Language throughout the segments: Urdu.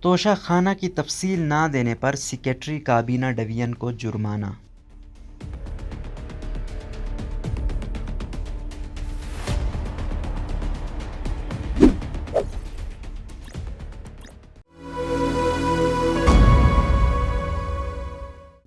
توشہ خانہ کی تفصیل نہ دینے پر سیکریٹری کابینہ ڈویژن کو جرمانہ۔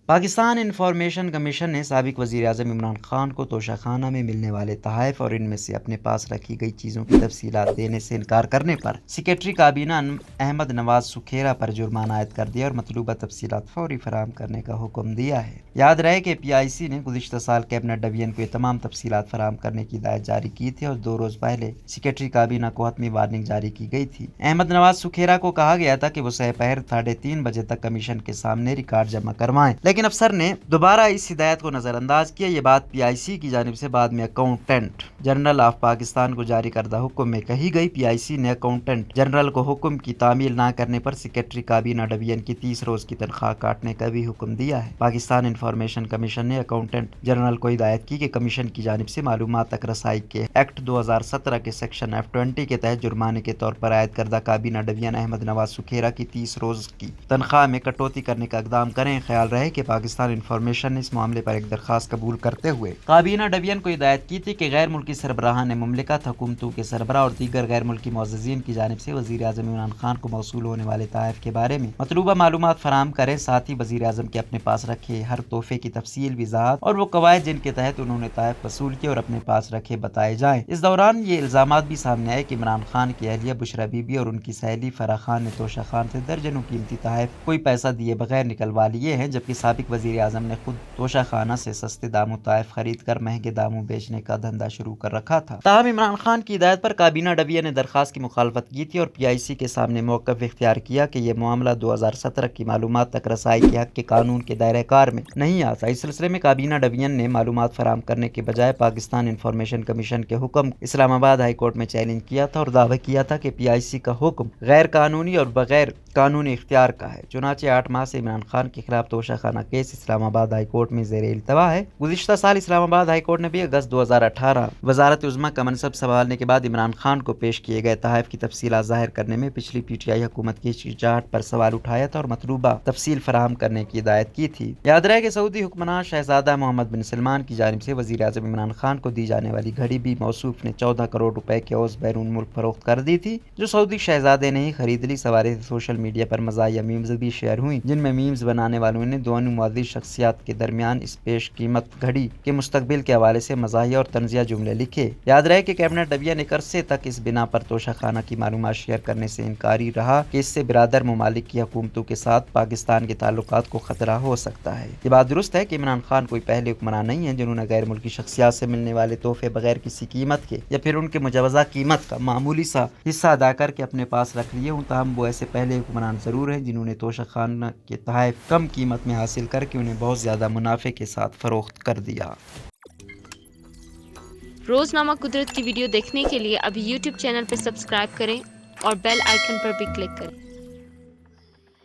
پاکستان انفارمیشن کمیشن نے سابق وزیر اعظم عمران خان کو توشہ خانہ میں ملنے والے تحائف اور ان میں سے اپنے پاس رکھی گئی چیزوں کی تفصیلات دینے سے انکار کرنے پر سیکریٹری کابینہ احمد نواز سکھیرا پر جرمانہ عائد کر دیا اور مطلوبہ تفصیلات فوری فراہم کرنے کا حکم دیا ہے۔ یاد رہے کہ پی آئی سی نے گزشتہ سال کیبنٹ ڈویژن کو یہ تمام تفصیلات فراہم کرنے کی ہدایت جاری کی تھی اور 2 روز پہلے سیکریٹری کابینہ کو حتمی وارننگ جاری کی گئی تھی۔ احمد نواز سکھیرا کو کہا گیا تھا کہ وہ سپہر 3:30 بجے تک کمیشن کے سامنے ریکارڈ جمع کروائیں، لیکن افسر نے دوبارہ اس ہدایت کو نظر انداز کیا۔ یہ بات پی آئی سی کی جانب سے بعد میں اکاؤنٹنٹ جنرل آف پاکستان کو جاری کردہ حکم میں کہی گئی۔ پی آئی سی نے اکاؤنٹنٹ جنرل کو حکم کی تعمیل نہ کرنے پر سیکریٹری کابینہ ڈویژن کی 30 روز کی تنخواہ کاٹنے کا بھی حکم دیا ہے۔ پاکستان انفارمیشن کمیشن نے اکاؤنٹنٹ جنرل کو ہدایت کی کہ کمیشن کی جانب سے معلومات تک رسائی کے ایکٹ 2017 کے سیکشن F-20 کے تحت جرمانے کے طور پر عائد کردہ کابینہ ڈویژن احمد نواز سکھیرا کی 30 روز کی تنخواہ میں کٹوتی کرنے کا اقدام کریں۔ خیال رہے کہ پاکستان انفارمیشن نے اس معاملے پر ایک درخواست قبول کرتے ہوئے کابینہ ڈویژن کو ہدایت کی تھی کہ غیر ملکی سربراہان مملکت، حکومتوں کے سربراہ اور دیگر غیر ملکی معززین کی جانب سے وزیر اعظم عمران خان کو موصول ہونے والے تحائف کے بارے میں مطلوبہ معلومات فراہم کریں۔ ساتھ ہی وزیر اعظم کے اپنے پاس رکھے ہر تحفے کی تفصیل، وضاحت اور وہ قواعد جن کے تحت انہوں نے تحائف وصول کیے اور اپنے پاس رکھے بتائے جائیں۔ اس دوران یہ الزامات بھی سامنے آئے کہ عمران خان کی اہلیہ بشریٰ بی بی اور ان کی سہیلی فرح خان نے توشہ خان سے درجنوں قیمتی تحائف کوئی پیسہ دیے بغیر نکلوا لیے ہیں، جبکہ سابق وزیر اعظم نے خود توشہ خانہ سے سستے داموں تحائف خرید کر مہنگے داموں بیچنے کا دھندا شروع کر رکھا تھا۔ تاہم عمران خان کی ہدایت پر کابینہ ڈویژن نے درخواست کی مخالفت کی تھی اور پی آئی سی کے سامنے موقف اختیار کیا کہ یہ معاملہ 2017 کی معلومات تک رسائی کے حق کے قانون کے دائرہ کار میں نہیں آتا۔ اس سلسلے میں کابینہ ڈویژن نے معلومات فراہم کرنے کے بجائے پاکستان انفارمیشن کمیشن کے حکم اسلام آباد ہائی کورٹ میں چیلنج کیا تھا اور دعویٰ کیا تھا کہ پی آئی سی کا حکم غیر قانونی اور بغیر قانونی اختیار کا ہے۔ چنانچہ 8 ماہ سے عمران خان کے خلاف توشہ خانہ کیس اسلام آباد ہائی کورٹ میں زیر التوا ہے۔ گزشتہ سال اسلام آباد ہائی کورٹ نے بھی اگست 2018 وزارت عظمیٰ کا منصب سنبھالنے کے بعد عمران خان کو پیش کیے گئے تحائف کی تفصیلات ظاہر کرنے میں پچھلی پی ٹی آئی حکومت کی ہچکچاہٹ پر سوال اٹھایا تھا اور مطلوبہ تفصیل فراہم کرنے کی ہدایت کی تھی۔ یاد رہے کہ سعودی حکمراں شہزادہ محمد بن سلمان کی جانب سے وزیر اعظم عمران خان کو دی جانے والی گھڑی بھی موصوف نے 14 کروڑ روپے کے عوض بیرون ملک فروخت کر دی تھی، جو سعودی شہزادے نے ہی خرید لی۔ سوارے سوشل میڈیا پر مزاحیہ میمز بھی شیئر ہوئیں، جن میں میمز بنانے والوں نے دونوں معزز شخصیات کے درمیان اس پیش قیمت گھڑی کے مستقبل کے حوالے سے مزاحیہ اور طنزیہ جملے لکھے۔ یاد رہے کہ کیبنٹ ڈویژن ایک عرصے تک اس بنا پر توشہ خانہ کی معلومات شیئر کرنے سے انکاری رہا کہ اس سے برادر ممالک کی حکومتوں کے ساتھ پاکستان کے تعلقات کو خطرہ ہو سکتا ہے۔ یہ بات درست ہے کہ عمران خان کوئی پہلے حکمراں نہیں ہیں جنہوں نے غیر ملکی شخصیات سے ملنے والے تحفے بغیر کسی قیمت کے یا پھر ان کے مجوزہ قیمت کا معمولی سا حصہ ادا کر کے اپنے پاس رکھ لیے ہوں۔ تاہم وہ ایسے پہلے حکمران ضرور ہیں جنہوں نے توشہ خانہ کے تحائف کم قیمت میں حاصل کر کے انہیں بہت زیادہ منافع کے ساتھ فروخت کر دیا۔ روزنامہ قدرت کی ویڈیو دیکھنے کے لیے ابھی یوٹیوب چینل پر سبسکرائب کریں اور بیل آئیکن پر بھی کلک کریں۔